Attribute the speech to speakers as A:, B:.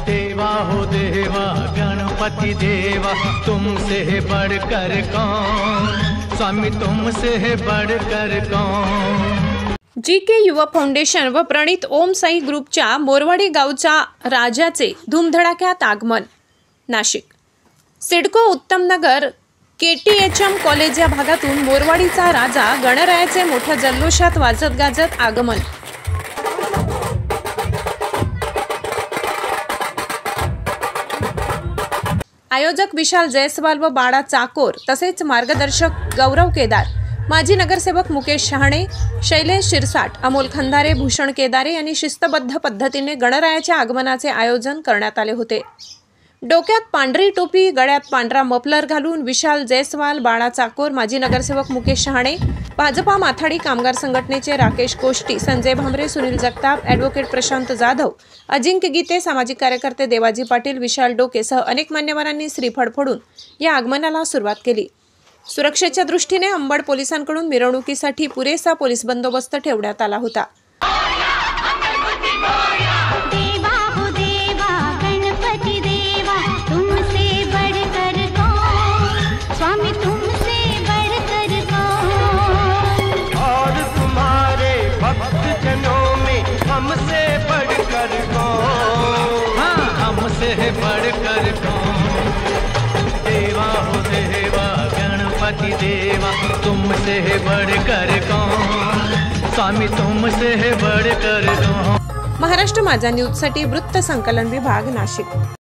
A: देवा हो देवा गणपति देवा, तुमसे बढ़कर कौन, स्वामी तुमसे बढ़कर कौन।
B: जी.के. युवा फाउंडेशन व प्रणित ओम साई ग्रुपच्या मोरवाडी गावच्या राजाचे धूमधडाक्यात आगमन। नाशिक सिडको उत्तमनगर KTHM कॉलेज या भागातून मोरवाडीचा राजा गणरायाचे मोठ्या जल्लोषात वाजत गाजत आगमन। आयोजक विशाल जयस्वाल व बाळा चाकोर तसेच मार्गदर्शक गौरव केदार, माजी नगरसेवक मुकेश शहाणे, शैलेश शिरसाट, अमोल खंदारे, भूषण केदारे यांनी शिस्तबद्ध पद्धतीने गणरायाच्या आगमनाचे आयोजन करण्यात आले होते। डोक्यात पांढरी टोपी, गळ्यात पांढरा मफलर घालून विशाल जयस्वाल, बाळा चाकोर, माजी नगरसेवक मुकेश शहाणे, भाजपा माथाडी कामगार संघटनेचे राकेश कोष्टी, संजय भामरे, सुनील जगताप, ॲडव्होकेट प्रशांत जाधव, अजिंक्य गीते, सामाजिक कार्यकर्ते देवाजी पाटील, विशाल डोकेसह अनेक मान्यवरांनी श्रीफळ फोडून या आगमनाला सुरुवात केली। सुरक्षेच्या दृष्टीने अंबड पोलिसांकडून मिरवणुकीसाठी पुरेसा पोलीस बंदोबस्त ठेवण्यात आला होता।
A: हमसे बढ़कर कौन, हाँ हमसे बढ़कर कौन। देवा हो देवा गणपति देवा, तुमसे बढ़कर कौन, स्वामी तुमसे बढ़कर कौन।
B: महाराष्ट्र माझा न्यूज साठी वृत्त संकलन विभाग, नाशिक।